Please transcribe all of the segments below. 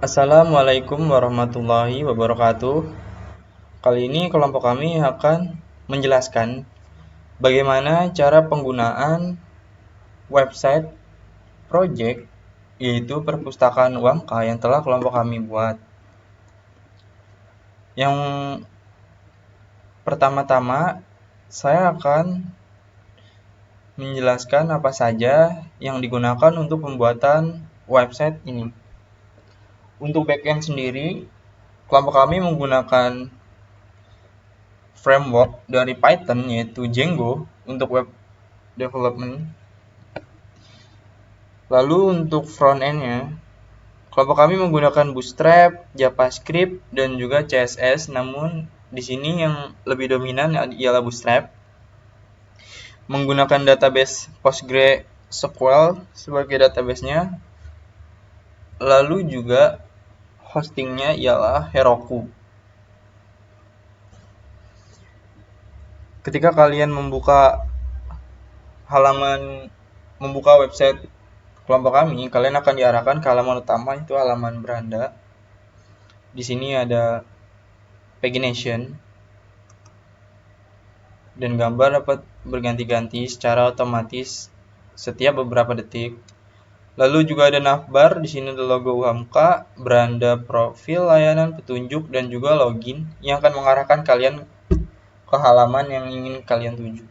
Assalamualaikum warahmatullahi wabarakatuh. Kali ini kelompok kami akan menjelaskan bagaimana cara penggunaan website project, yaitu perpustakaan UAMK yang telah kelompok kami buat. Yang pertama-tama, saya akan menjelaskan apa saja yang digunakan untuk pembuatan website ini. Untuk backend sendiri, kelompok kami menggunakan framework dari Python, yaitu Django untuk web development. Lalu untuk front end-nya, kelompok kami menggunakan Bootstrap, JavaScript, dan juga CSS. Namun di sini yang lebih dominan ialah Bootstrap. Menggunakan database PostgreSQL sebagai database-nya. Lalu juga hostingnya ialah Heroku. Ketika kalian membuka website kelompok kami, kalian akan diarahkan ke halaman utama, itu halaman beranda. Di sini ada pagination dan gambar dapat berganti-ganti secara otomatis setiap beberapa detik. Lalu juga ada navbar, di sini ada logo UHAMK, beranda profil, layanan, petunjuk, dan juga login yang akan mengarahkan kalian ke halaman yang ingin kalian tuju.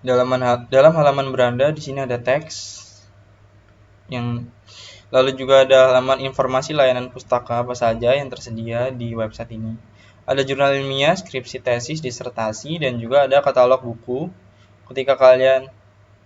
Dalam halaman beranda di sini ada teks, lalu juga ada halaman informasi layanan pustaka apa saja yang tersedia di website ini. Ada jurnal ilmiah, skripsi, tesis, disertasi, dan juga ada katalog buku. Ketika kalian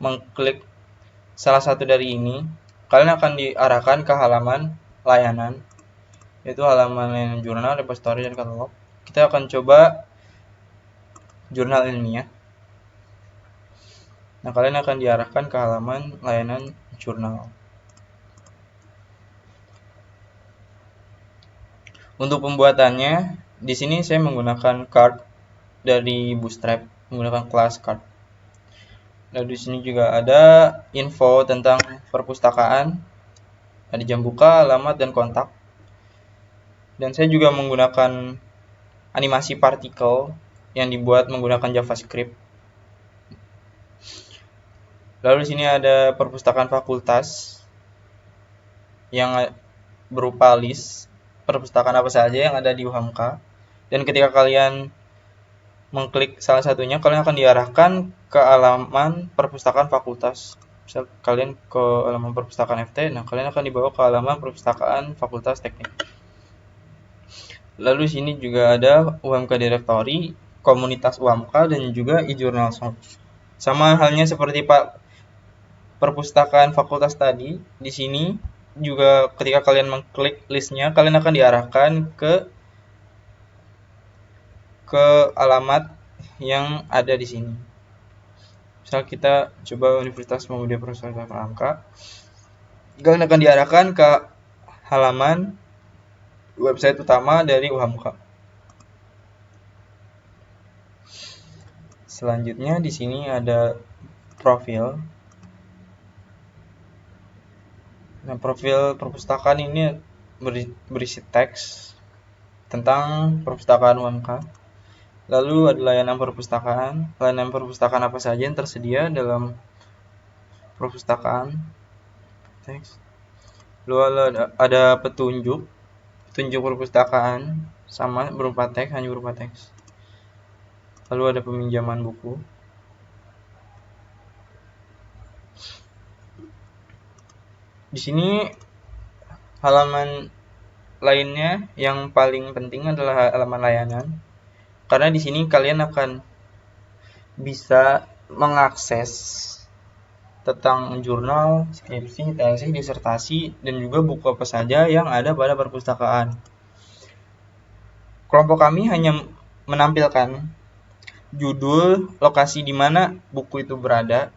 mengklik salah satu dari ini, kalian akan diarahkan ke halaman layanan, yaitu halaman layanan jurnal, repository, dan katalog. Kita akan coba jurnal ilmiah. Nah, kalian akan diarahkan ke halaman layanan jurnal. Untuk pembuatannya, di sini saya menggunakan card dari Bootstrap, menggunakan kelas card. Lalu di sini juga ada info tentang perpustakaan, ada jam buka, alamat, dan kontak. Dan saya juga menggunakan animasi partikel yang dibuat menggunakan JavaScript. Lalu di sini ada perpustakaan fakultas yang berupa list perpustakaan apa saja yang ada di UHAMK. Dan ketika kalian mengklik salah satunya, kalian akan diarahkan ke halaman perpustakaan fakultas. Misal kalian ke halaman perpustakaan FT, nah kalian akan dibawa ke halaman perpustakaan Fakultas Teknik. Lalu di sini juga ada UHAMK Directory, komunitas UHAMK, dan juga e-journal source. Sama halnya seperti perpustakaan fakultas tadi, di sini juga ketika kalian mengklik listnya, kalian akan diarahkan ke alamat yang ada di sini. Misal kita coba Universitas Muhammadiyah Profesor Hamka, kalian akan diarahkan ke halaman website utama dari UHAMKA. Selanjutnya di sini ada profil. Nah, profil perpustakaan ini berisi teks tentang perpustakaan UHAMKA. Lalu ada layanan perpustakaan apa saja yang tersedia dalam perpustakaan teks. Lalu ada petunjuk perpustakaan sama berupa teks, hanya berupa teks. Lalu ada peminjaman buku. Di sini halaman lainnya yang paling penting adalah halaman layanan. Karena di sini kalian akan bisa mengakses tentang jurnal, skripsi, tesis, disertasi, dan juga buku apa saja yang ada pada perpustakaan. Kelompok kami hanya menampilkan judul, lokasi di mana buku itu berada,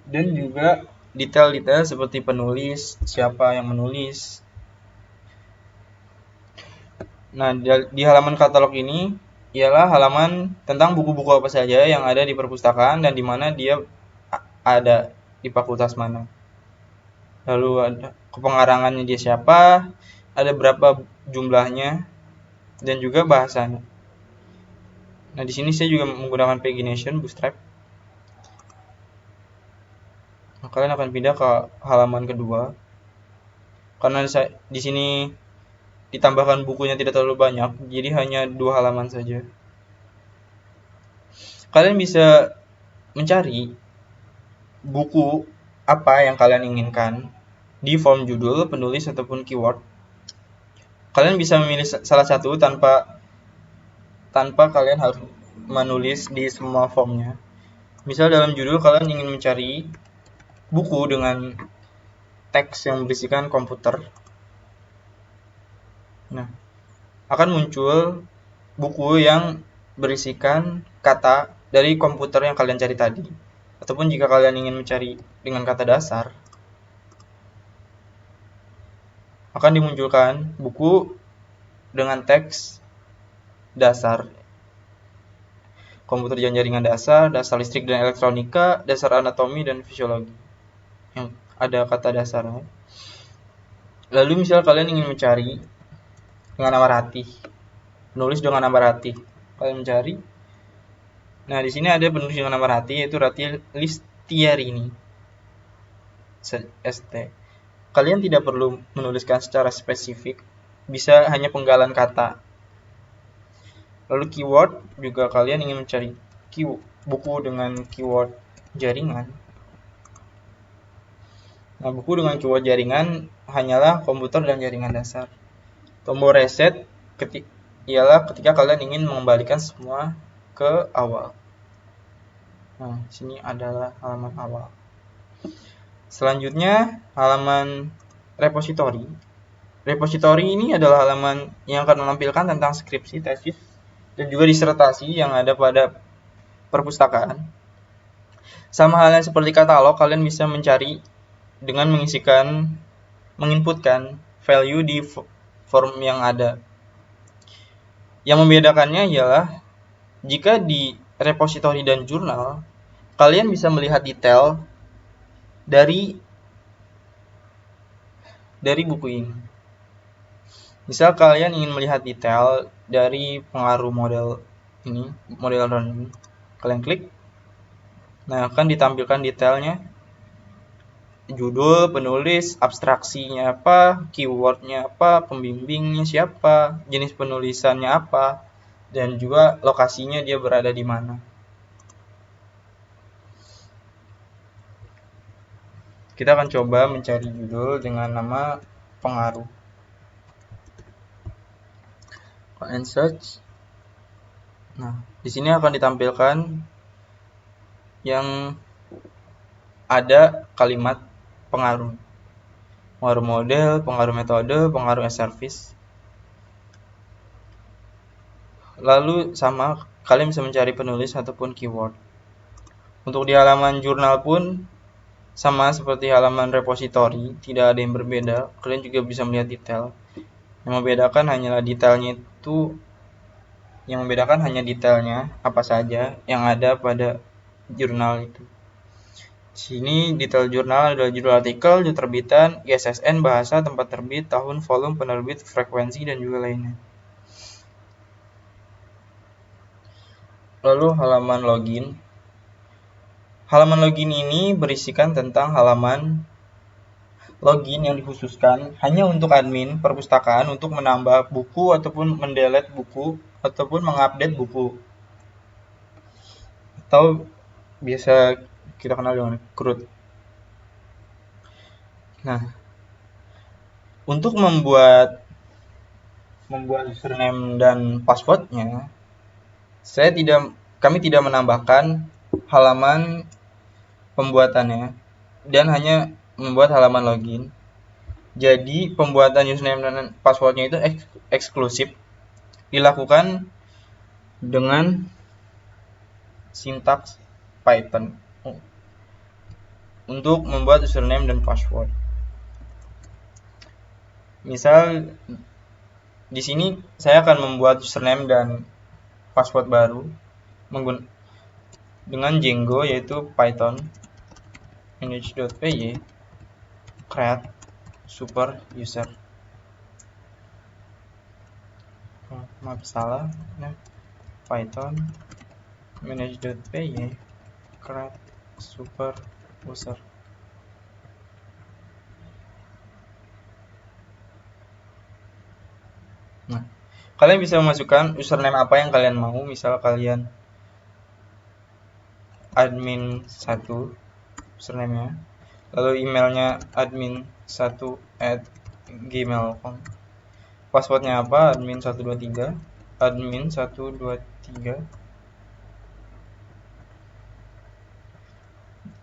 dan juga detail-detail seperti penulis, siapa yang menulis. Nah, di halaman katalog ini ialah halaman tentang buku-buku apa saja yang ada di perpustakaan dan di mana dia ada di fakultas mana. lalu ada kepengarangannya dia siapa, ada berapa jumlahnya, dan juga bahasanya. Nah, di sini saya juga menggunakan pagination bootstrap. Nah, kalian akan pindah ke halaman kedua. Karena di sini ditambahkan bukunya tidak terlalu banyak, jadi hanya 2 halaman saja. Kalian bisa mencari buku apa yang kalian inginkan di form judul, penulis, ataupun keyword. Kalian bisa memilih salah satu tanpa kalian harus menulis di semua formnya. Misal dalam judul kalian ingin mencari buku dengan teks yang berisikan komputer. Nah, akan muncul buku yang berisikan kata dari komputer yang kalian cari tadi. Ataupun jika kalian ingin mencari dengan kata dasar, akan dimunculkan buku dengan teks dasar. Komputer dan jaringan dasar, dasar listrik dan elektronika, dasar anatomi dan fisiologi. Yang ada kata dasarnya. Lalu misal kalian ingin mencari dengan nama Ratih, penulis dengan nama Ratih, kalian mencari. Nah, di sini ada penulis dengan nama Ratih, yaitu Ratih Listiarini, ST. Kalian tidak perlu menuliskan secara spesifik, bisa hanya penggalan kata. Lalu keyword juga kalian ingin mencari buku dengan keyword jaringan. Nah, buku dengan keyword jaringan hanyalah komputer dan jaringan dasar. Tombol reset ialah ketika kalian ingin mengembalikan semua ke awal. Nah, sini adalah halaman awal. Selanjutnya, halaman repository. Repository ini adalah halaman yang akan menampilkan tentang skripsi, tesis, dan juga disertasi yang ada pada perpustakaan. Sama halnya seperti katalog, kalian bisa mencari dengan menginputkan value di form yang ada. Yang membedakannya ialah jika di repository dan jurnal, kalian bisa melihat detail dari buku ini. Misal kalian ingin melihat detail dari pengaruh model ini, model running, kalian klik. Nah, akan ditampilkan detailnya. Judul, penulis, abstraksinya apa, keywordnya apa, pembimbingnya siapa, jenis penulisannya apa, dan juga lokasinya dia berada di mana. Kita akan coba mencari judul dengan nama pengaruh. And search. Nah, di sini akan ditampilkan yang ada kalimat pengaruh. Pengaruh model, pengaruh metode, pengaruh service. Lalu sama, kalian bisa mencari penulis ataupun keyword. Untuk di halaman jurnal pun sama seperti halaman repository, tidak ada yang berbeda. Kalian juga bisa melihat detail. Yang membedakan hanya detailnya apa saja yang ada pada jurnal itu. Sini detail jurnal adalah judul artikel, judul terbitan, ISSN, bahasa, tempat terbit, tahun, volume, penerbit, frekuensi, dan juga lainnya. Lalu halaman login. Halaman login ini berisikan tentang halaman login yang dikhususkan hanya untuk admin perpustakaan untuk menambah buku ataupun mendelete buku ataupun mengupdate buku. Atau biasa kita kenal dengan CRUD. Nah, untuk membuat username dan passwordnya, kami tidak menambahkan halaman pembuatannya dan hanya membuat halaman login. Jadi pembuatan username dan passwordnya itu eksklusif dilakukan dengan sintaks Python untuk membuat username dan password. Misal di sini saya akan membuat username dan password baru dengan Django, yaitu Python index.py. create super user. Maaf salah. Nah, Python manage.py create super user. Nah, kalian bisa memasukkan username apa yang kalian mau. Misal kalian admin 1 username-nya, lalu emailnya admin1@gmail.com. Passwordnya apa? admin123 admin123.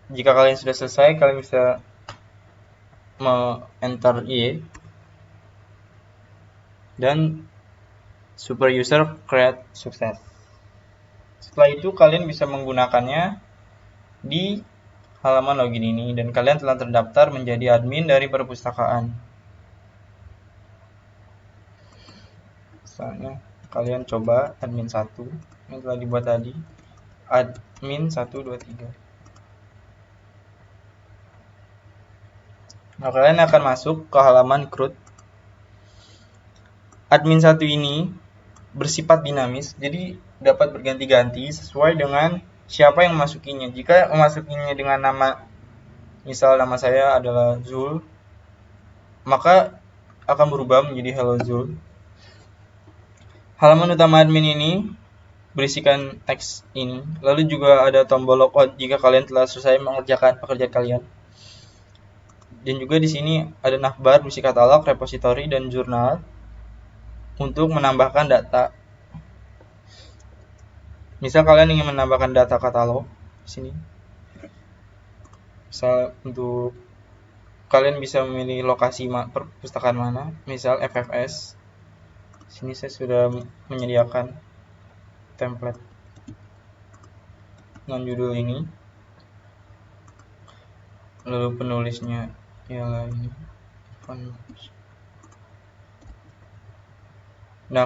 Jika kalian sudah selesai, kalian bisa enter Y dan super user create sukses. Setelah itu kalian bisa menggunakannya di halaman login ini dan kalian telah terdaftar menjadi admin dari perpustakaan. Misalnya kalian coba admin 1 yang telah dibuat tadi, admin 123. Nah, kalian akan masuk ke halaman CRUD. Admin 1 ini bersifat dinamis, jadi dapat berganti-ganti sesuai dengan siapa yang memasukinya. Jika memasukinya dengan nama, misal nama saya adalah Zul, maka akan berubah menjadi Hello Zul. Halaman utama admin ini berisikan teks ini. Lalu juga ada tombol logout jika kalian telah selesai mengerjakan pekerjaan kalian. Dan juga di sini ada navbar berisi katalog, repositori, dan jurnal untuk menambahkan data. Misal kalian ingin menambahkan data katalog di sini. Misal untuk kalian bisa memilih lokasi perpustakaan mana, misal FFS. Sini saya sudah menyediakan template non judul ini. Lalu penulisnya ialah ini. Nah,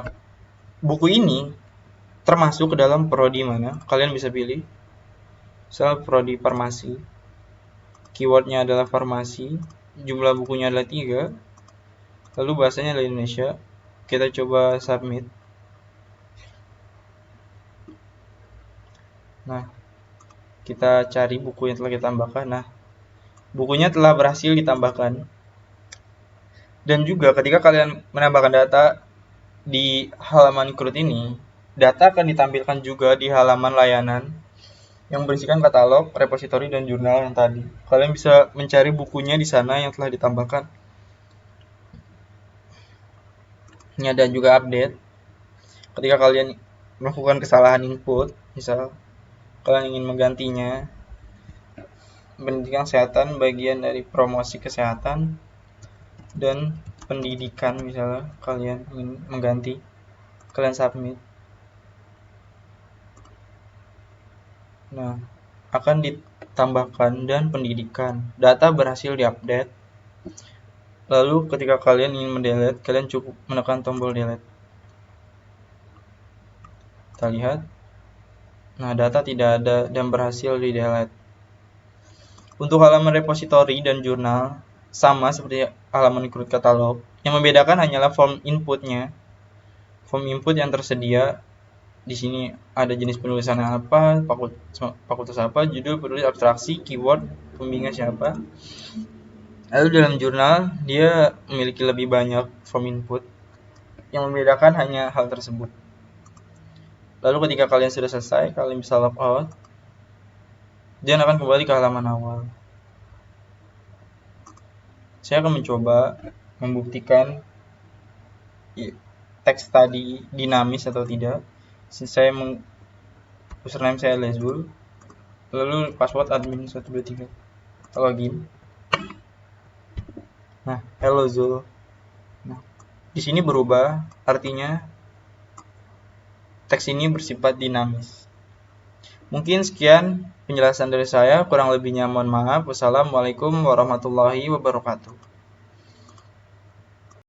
buku ini termasuk ke dalam prodi mana? Kalian bisa pilih. Misal prodi farmasi. Keywordnya adalah farmasi. Jumlah bukunya adalah 3. Lalu bahasanya adalah Indonesia. Kita coba submit. Nah, kita cari buku yang telah kita tambahkan. Nah, bukunya telah berhasil ditambahkan. Dan juga ketika kalian menambahkan data di halaman CRUD ini, data akan ditampilkan juga di halaman layanan yang berisikan katalog, repositori, dan jurnal yang tadi. Kalian bisa mencari bukunya di sana yang telah ditambahkan. Ini ada juga update. Ketika kalian melakukan kesalahan input, misal kalian ingin menggantinya, pendidikan kesehatan bagian dari promosi kesehatan dan pendidikan, misalnya kalian ingin mengganti, kalian submit. Nah, akan ditambahkan dan pendidikan. Data berhasil diupdate. Lalu ketika kalian ingin mendelete, kalian cukup menekan tombol delete. Kita lihat. Nah, data tidak ada dan berhasil di delete. Untuk halaman repositori dan jurnal sama seperti halaman CRUD katalog. Yang membedakan hanyalah form inputnya. Form input yang tersedia di sini ada jenis penulisan apa, fakultas apa, judul, penulis, abstraksi, keyword, pembimbingnya siapa. Lalu dalam jurnal dia memiliki lebih banyak form input. Yang membedakan hanya hal tersebut. Lalu ketika kalian sudah selesai, kalian bisa log out. Dan akan kembali ke halaman awal. Saya akan mencoba membuktikan teks tadi dinamis atau tidak. Username saya Lezul, lalu password admin123. Login. Nah, hello Zul. Nah, di sini berubah, artinya teks ini bersifat dinamis. Mungkin sekian penjelasan dari saya, kurang lebihnya mohon maaf. Wassalamualaikum warahmatullahi wabarakatuh.